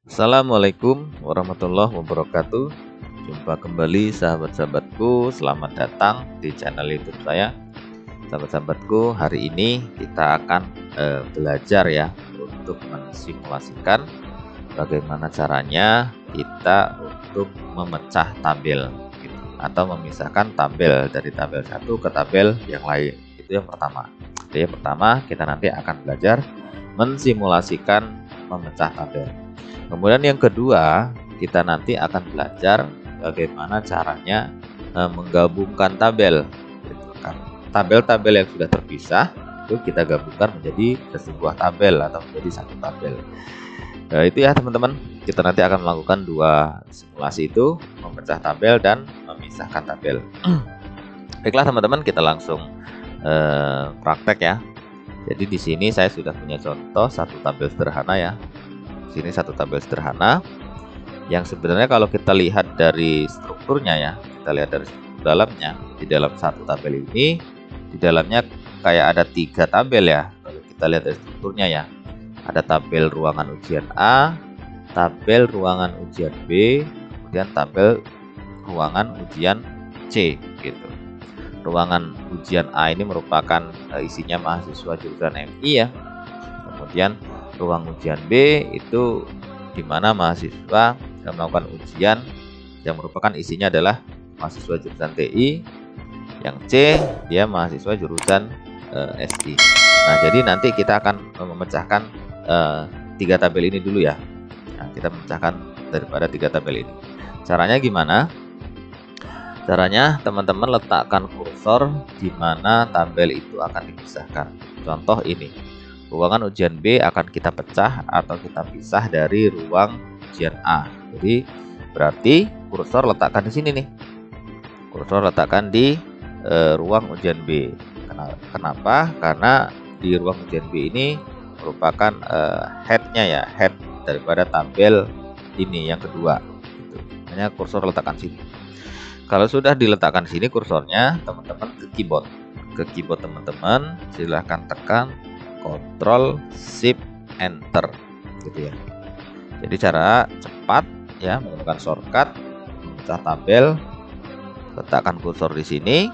Assalamualaikum warahmatullahi wabarakatuh. Jumpa kembali sahabat-sahabatku. Selamat datang di channel YouTube saya. Sahabat-sahabatku, hari ini kita akan belajar ya untuk mensimulasikan bagaimana caranya kita untuk memecah tabel gitu, atau memisahkan tabel dari tabel satu ke tabel yang lain. Itu yang pertama. Jadi yang pertama kita nanti akan belajar mensimulasikan memecah tabel. Kemudian yang kedua, kita nanti akan belajar bagaimana caranya menggabungkan tabel. Gitu kan. Tabel-tabel yang sudah terpisah itu kita gabungkan menjadi sebuah tabel atau menjadi satu tabel. Itu ya teman-teman. Kita nanti akan melakukan dua simulasi itu, memecah tabel dan memisahkan tabel. Baiklah teman-teman, kita langsung praktek ya. Jadi di sini saya sudah punya contoh satu tabel sederhana ya. Sini satu tabel sederhana yang sebenarnya kalau kita lihat dari strukturnya ya, kita lihat dari struktur dalamnya, di dalam satu tabel ini di dalamnya kayak ada 3 tabel ya. Kalau kita lihat dari strukturnya ya, ada tabel ruangan ujian A, tabel ruangan ujian B, kemudian tabel ruangan ujian C gitu. Ruangan ujian A ini merupakan isinya mahasiswa jurusan MI ya. Kemudian ruang ujian B itu di mana mahasiswa yang melakukan ujian yang merupakan isinya adalah mahasiswa jurusan TI. Yang C dia mahasiswa jurusan SI. Nah, jadi nanti kita akan memecahkan 3 tabel ini dulu ya. Nah, kita memecahkan daripada 3 tabel ini. Caranya gimana? Caranya teman-teman letakkan kursor di mana tabel itu akan dipisahkan. Contoh ini. Ruangan ujian B akan kita pecah atau kita pisah dari ruang ujian A. Jadi berarti kursor letakkan di sini nih. Kursor letakkan di ruang ujian B. Kenapa? Karena di ruang ujian B ini merupakan headnya ya, head daripada tabel ini yang kedua. Gitu. Makanya kursor letakkan sini. Kalau sudah diletakkan sini kursornya, teman-teman ke keyboard. Ke keyboard teman-teman, silahkan tekan Ctrl Shift Enter gitu ya. Jadi cara cepat ya menggunakan shortcut memecah tabel, letakkan kursor di sini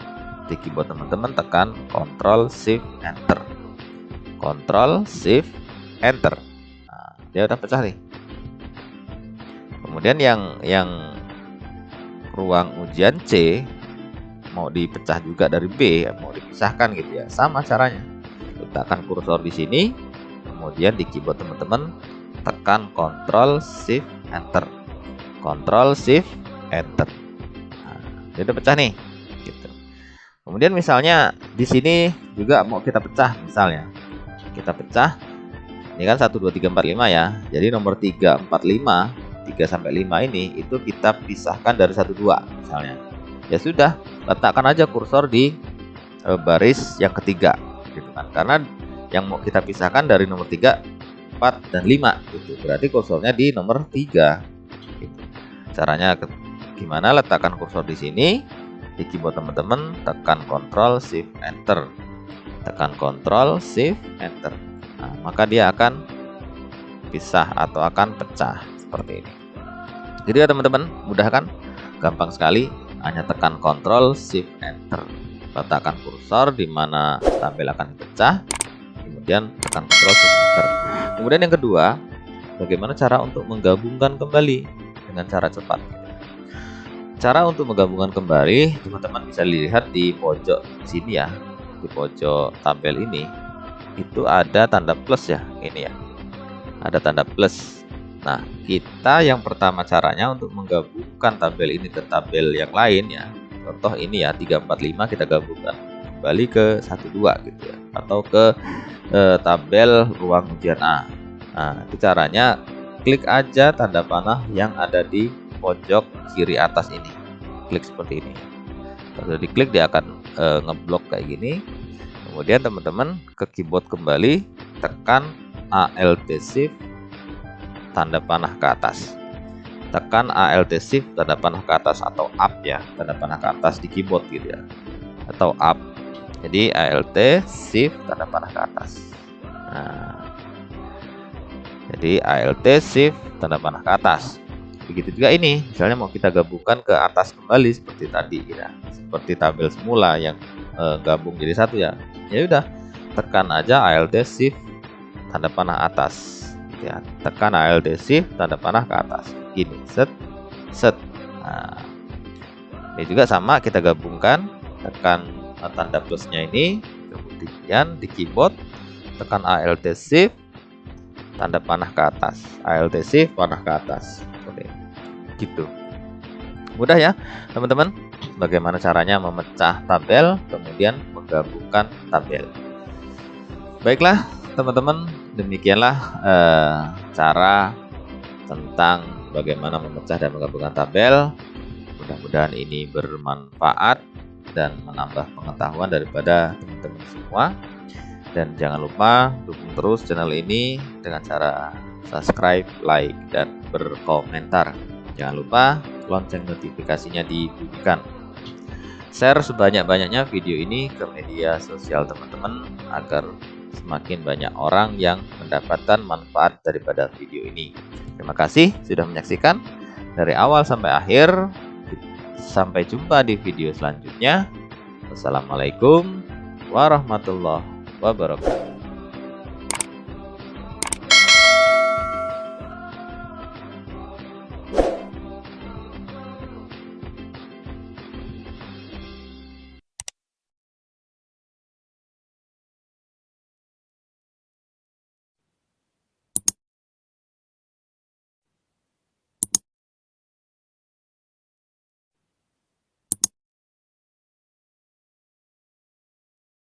di keyboard teman-teman, tekan Ctrl Shift Enter. Ctrl Shift Enter. Nah, dia udah pecah nih. Kemudian yang ruang ujian C mau dipecah juga dari B, mau dipisahkan gitu ya. Sama caranya. Letakkan kursor di sini, kemudian di keyboard teman-teman tekan Ctrl Shift Enter. Ctrl Shift Enter. Nah, dia udah pecah nih. Gitu. Kemudian misalnya di sini juga mau kita pecah, misalnya kita pecah. Ini kan 1 2 3 4 5 ya. Jadi nomor 3 4 5, 3 sampai 5 ini itu kita pisahkan dari 1 2 misalnya. Ya sudah, letakkan aja kursor di baris yang ketiga. Gitu kan. Karena yang mau kita pisahkan dari nomor 3, 4, dan 5 gitu. Berarti kursornya di nomor 3 gitu. Caranya gimana? Letakkan kursor di sini di keyboard teman-teman, tekan Ctrl Shift Enter. Tekan Ctrl Shift Enter. Nah, maka dia akan pisah atau akan pecah seperti ini. Jadi ya teman-teman, mudah kan? Gampang sekali, hanya tekan Ctrl Shift Enter. Letakkan kursor di mana tabel akan dipecah, kemudian tekan Ctrl Shift Enter. Kemudian yang kedua, bagaimana cara untuk menggabungkan kembali dengan cara cepat. Cara untuk menggabungkan kembali, teman-teman bisa lihat di pojok sini ya, di pojok tabel ini itu ada tanda plus ya, ini ya, ada tanda plus. Nah, kita yang pertama caranya untuk menggabungkan tabel ini ke tabel yang lain ya. Contoh ini ya, 3 4 5 kita gabungkan kembali ke 1 2 gitu ya, atau ke tabel ruang ujian A. Nah, itu caranya klik aja tanda panah yang ada di pojok kiri atas ini. Klik seperti ini. Kalau sudah diklik dia akan ngeblok kayak gini. Kemudian teman-teman ke keyboard kembali, tekan Alt Shift tanda panah ke atas. Tekan Alt Shift tanda panah ke atas atau up ya, tanda panah ke atas di keyboard gitu ya, atau up. Jadi Alt Shift tanda panah ke atas. Nah, jadi Alt Shift tanda panah ke atas. Begitu juga ini, misalnya mau kita gabungkan ke atas kembali seperti tadi ya, seperti tabel semula yang gabung jadi satu ya. Ya udah, tekan aja Alt Shift tanda panah atas ya, tekan Alt Shift tanda panah ke atas gini, set set. Nah, ini juga sama, kita gabungkan, tekan tanda plusnya ini, kemudian di keyboard tekan Alt Shift tanda panah ke atas, Alt Shift panah ke atas. Oke, gitu. Mudah ya teman-teman, bagaimana caranya memecah tabel kemudian menggabungkan tabel. Baiklah teman-teman, demikianlah cara tentang bagaimana memecah dan menggabungkan tabel. Mudah-mudahan ini bermanfaat dan menambah pengetahuan daripada teman-teman semua. Dan jangan lupa dukung terus channel ini dengan cara subscribe, like, dan berkomentar. Jangan lupa lonceng notifikasinya dibunyikan. Share sebanyak-banyaknya video ini ke media sosial teman-teman agar semakin banyak orang yang mendapatkan manfaat daripada video ini. Terima kasih sudah menyaksikan dari awal sampai akhir. Sampai jumpa di video selanjutnya. Wassalamualaikum warahmatullahi wabarakatuh.